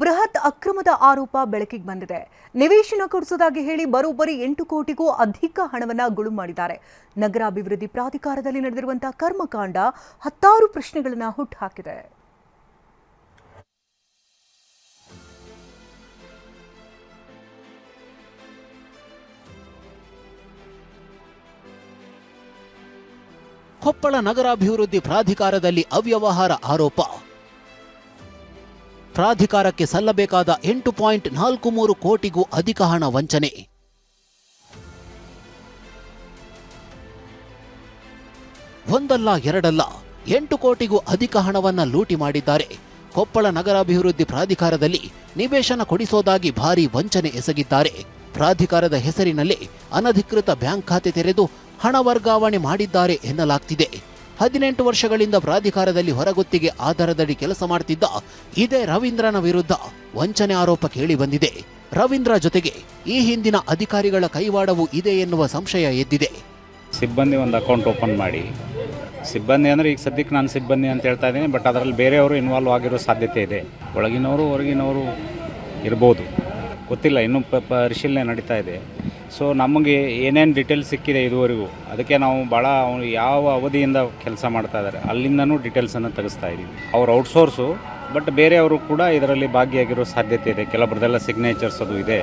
ಬೃಹತ್ ಅಕ್ರಮದ ಆರೋಪ ಬೆಳಕಿಗೆ ಬಂದಿದೆ. ನಿವೇಶನ ಕೊಡಿಸುವುದಾಗಿ ಹೇಳಿ ಬರೋಬ್ಬರಿ 8 ಕೋಟಿಗೂ ಅಧಿಕ ಹಣವನ್ನ ಗುಳು ಮಾಡಿದ್ದಾರೆ. ನಗರಾಭಿವೃದ್ಧಿ ಪ್ರಾಧಿಕಾರದಲ್ಲಿ ನಡೆದಿರುವಂತಹ ಕರ್ಮಕಾಂಡ ಹತ್ತಾರು ಪ್ರಶ್ನೆಗಳನ್ನು ಹುಟ್ಟುಹಾಕಿದೆ. ಕೊಪ್ಪಳ ನಗರಾಭಿವೃದ್ಧಿ ಪ್ರಾಧಿಕಾರದಲ್ಲಿ ಅವ್ಯವಹಾರ ಆರೋಪ. ಪ್ರಾಧಿಕಾರಕ್ಕೆ ಸಲ್ಲಬೇಕಾದ 8.43 ಕೋಟಿಗೂ ಅಧಿಕ ಹಣ ವಂಚನೆ. ಒಂದಲ್ಲ ಎರಡಲ್ಲ 8 ಕೋಟಿಗೂ ಅಧಿಕ ಹಣವನ್ನ ಲೂಟಿ ಮಾಡಿದ್ದಾರೆ. ಕೊಪ್ಪಳ ನಗರಾಭಿವೃದ್ಧಿ ಪ್ರಾಧಿಕಾರದಲ್ಲಿ ನಿವೇಶನ ಕೊಡಿಸೋದಾಗಿ ಭಾರೀ ವಂಚನೆ ಎಸಗಿದ್ದಾರೆ. ಪ್ರಾಧಿಕಾರದ ಹೆಸರಿನಲ್ಲಿ ಅನಧಿಕೃತ ಬ್ಯಾಂಕ್ ಖಾತೆ ತೆರೆದು ಹಣ ವರ್ಗಾವಣೆ ಮಾಡಿದ್ದಾರೆ ಎನ್ನಲಾಗ್ತಿದೆ. 18 ವರ್ಷಗಳಿಂದ ಪ್ರಾಧಿಕಾರದಲ್ಲಿ ಹೊರಗುತ್ತಿಗೆ ಆಧಾರದಡಿ ಕೆಲಸ ಮಾಡುತ್ತಿದ್ದ ಇದೇ ರವೀಂದ್ರನ ವಿರುದ್ಧ ವಂಚನೆ ಆರೋಪ ಕೇಳಿ ಬಂದಿದೆ. ರವೀಂದ್ರ ಜೊತೆಗೆ ಈ ಹಿಂದಿನ ಅಧಿಕಾರಿಗಳ ಕೈವಾಡವೂ ಇದೆ ಎನ್ನುವ ಸಂಶಯ ಎದ್ದಿದೆ. ಸಿಬ್ಬಂದಿ ಒಂದು ಅಕೌಂಟ್ ಓಪನ್ ಮಾಡಿ, ಸಿಬ್ಬಂದಿ ಅಂದರೆ ಈಗ ಸದ್ಯಕ್ಕೆ ನಾನು ಸಿಬ್ಬಂದಿ ಅಂತ ಹೇಳ್ತಾ ಇದ್ದೀನಿ, ಬಟ್ ಅದರಲ್ಲಿ ಬೇರೆಯವರು ಇನ್ವಾಲ್ವ್ ಆಗಿರೋ ಸಾಧ್ಯತೆ ಇದೆ. ಒಳಗಿನವರು ಹೊರಗಿನವರು ಇರ್ಬೋದು, ಗೊತ್ತಿಲ್ಲ, ಇನ್ನೂ ಪರಿಶೀಲನೆ ನಡೀತಾ ಇದೆ. ಸೊ ನಮಗೆ ಏನೇನು ಡೀಟೇಲ್ಸ್ ಸಿಕ್ಕಿದೆ ಇದುವರೆಗೂ, ಅದಕ್ಕೆ ನಾವು ಭಾಳ ಯಾವ ಅವಧಿಯಿಂದ ಕೆಲಸ ಮಾಡ್ತಾ ಇದ್ದಾರೆ ಅಲ್ಲಿಂದನೂ ಡೀಟೇಲ್ಸನ್ನು ತೆಗೆಸ್ತಾ ಇದ್ದೀವಿ. ಅವ್ರು ಔಟ್ಸೋರ್ಸು, ಬಟ್ ಬೇರೆಯವರು ಕೂಡ ಇದರಲ್ಲಿ ಭಾಗಿಯಾಗಿರೋ ಸಾಧ್ಯತೆ ಇದೆ. ಕೆಲವರದೆಲ್ಲ ಸಿಗ್ನೇಚರ್ಸ್ ಅದು ಇದೆ.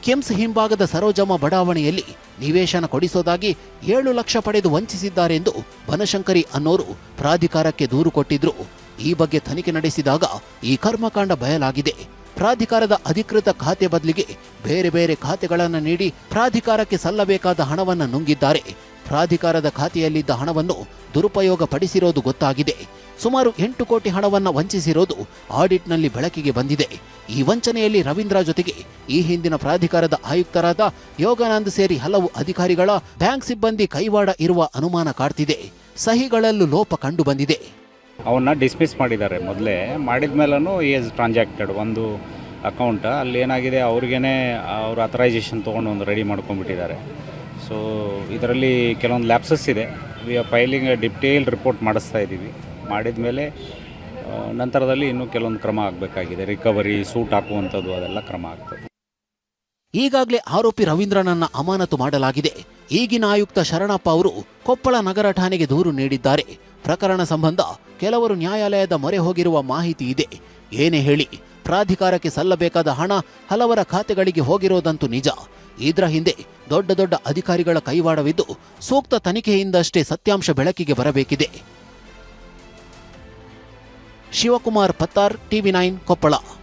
ಕೆಮ್ಸ್ ಹಿಂಭಾಗದ ಸರೋಜಮ್ಮ ಬಡಾವಣೆಯಲ್ಲಿ ನಿವೇಶನ ಕೊಡಿಸೋದಾಗಿ 7 ಲಕ್ಷ ಪಡೆದು ವಂಚಿಸಿದ್ದಾರೆಂದು ಬನಶಂಕರಿ ಅನ್ನೋರು ಪ್ರಾಧಿಕಾರಕ್ಕೆ ದೂರು ಕೊಟ್ಟಿದ್ರು. ಈ ಬಗ್ಗೆ ತನಿಖೆ ನಡೆಸಿದಾಗ ಈ ಕರ್ಮಕಾಂಡ ಬಯಲಾಗಿದೆ. ಪ್ರಾಧಿಕಾರದ ಅಧಿಕೃತ ಖಾತೆ ಬದಲಿಗೆ ಬೇರೆ ಬೇರೆ ಖಾತೆಗಳನ್ನು ನೀಡಿ ಪ್ರಾಧಿಕಾರಕ್ಕೆ ಸಲ್ಲಬೇಕಾದ ಹಣವನ್ನು ನುಂಗಿದ್ದಾರೆ. ಪ್ರಾಧಿಕಾರದ ಖಾತೆಯಲ್ಲಿದ್ದ ಹಣವನ್ನು ದುರುಪಯೋಗ ಪಡಿಸಿರೋದು ಗೊತ್ತಾಗಿದೆ. ಸುಮಾರು 8 ಕೋಟಿ ಹಣವನ್ನು ವಂಚಿಸಿರೋದು ಆಡಿಟ್ನಲ್ಲಿ ಬೆಳಕಿಗೆ ಬಂದಿದೆ. ಈ ವಂಚನೆಯಲ್ಲಿ ರವೀಂದ್ರ ಜೊತೆಗೆ ಈ ಹಿಂದಿನ ಪ್ರಾಧಿಕಾರದ ಆಯುಕ್ತರಾದ ಯೋಗಾನಂದ್ ಸೇರಿ ಹಲವು ಅಧಿಕಾರಿಗಳ ಬ್ಯಾಂಕ್ ಸಿಬ್ಬಂದಿ ಕೈವಾಡ ಇರುವ ಅನುಮಾನ ಕಾಡ್ತಿದೆ. ಸಹಿಗಳಲ್ಲೂ ಲೋಪ ಕಂಡು ಬಂದಿದೆ. ಅವನ್ನ ಡಿಸ್ಮಿಸ್ ಮಾಡಿದ್ದಾರೆ. ಮೊದಲೇ ಮಾಡಿದ ಮೇಲೂ ಈಸ್ ಟ್ರಾನ್ಸಾಕ್ಟೆಡ್ ಒಂದು ಅಕೌಂಟ್ ಅಲ್ಲಿ ಏನಾಗಿದೆ, ಅವ್ರಿಗೇ ಅವ್ರ ಅಥರೈಸೇಷನ್ ತೊಗೊಂಡು ಒಂದು ರೆಡಿ ಮಾಡ್ಕೊಂಡ್ಬಿಟ್ಟಿದ್ದಾರೆ. ಸೊ ಇದರಲ್ಲಿ ಕೆಲವೊಂದು ಲ್ಯಾಪ್ಸಸ್ ಇದೆ. We are filing detail report ಮಾಡಿಸ್ತಾ ಇದ್ದೀವಿ. ಮಾಡಿದ ಮೇಲೆ ನಂತರದಲ್ಲಿ ಇನ್ನೂ ಕೆಲವೊಂದು ಕ್ರಮ ಆಗಬೇಕಾಗಿದೆ. ರಿಕವರಿ, ಸೂಟ್ ಹಾಕುವಂಥದ್ದು ಅದೆಲ್ಲ ಕ್ರಮ ಆಗ್ತದೆ. ಈಗಾಗಲೇ ಆರೋಪಿ ರವೀಂದ್ರನನ್ನ ಅಮಾನತು ಮಾಡಲಾಗಿದೆ. ಈಗಿನ ಆಯುಕ್ತ ಶರಣಪ್ಪ ಅವರು ಕೊಪ್ಪಳ ನಗರ ಠಾಣೆಗೆ ದೂರು ನೀಡಿದ್ದಾರೆ. ಪ್ರಕರಣ ಸಂಬಂಧ ಕೆಲವರು ನ್ಯಾಯಾಲಯದ ಮೊರೆ ಹೋಗಿರುವ ಮಾಹಿತಿ ಇದೆ. ಏನೇ ಹೇಳಿ ಪ್ರಾಧಿಕಾರಕ್ಕೆ ಸಲ್ಲಬೇಕಾದ ಹಣ ಹಲವರ ಖಾತೆಗಳಿಗೆ ಹೋಗಿರೋದಂತೂ ನಿಜ. ಇದರ ಹಿಂದೆ ದೊಡ್ಡ ದೊಡ್ಡ ಅಧಿಕಾರಿಗಳ ಕೈವಾಡವಿದ್ದು ಸೂಕ್ತ ತನಿಖೆಯಿಂದಷ್ಟೇ ಸತ್ಯಾಂಶ ಬೆಳಕಿಗೆ ಬರಬೇಕಿದೆ. ಶಿವಕುಮಾರ್ ಪತ್ತಾರ್, TV9 ಕೊಪ್ಪಳ.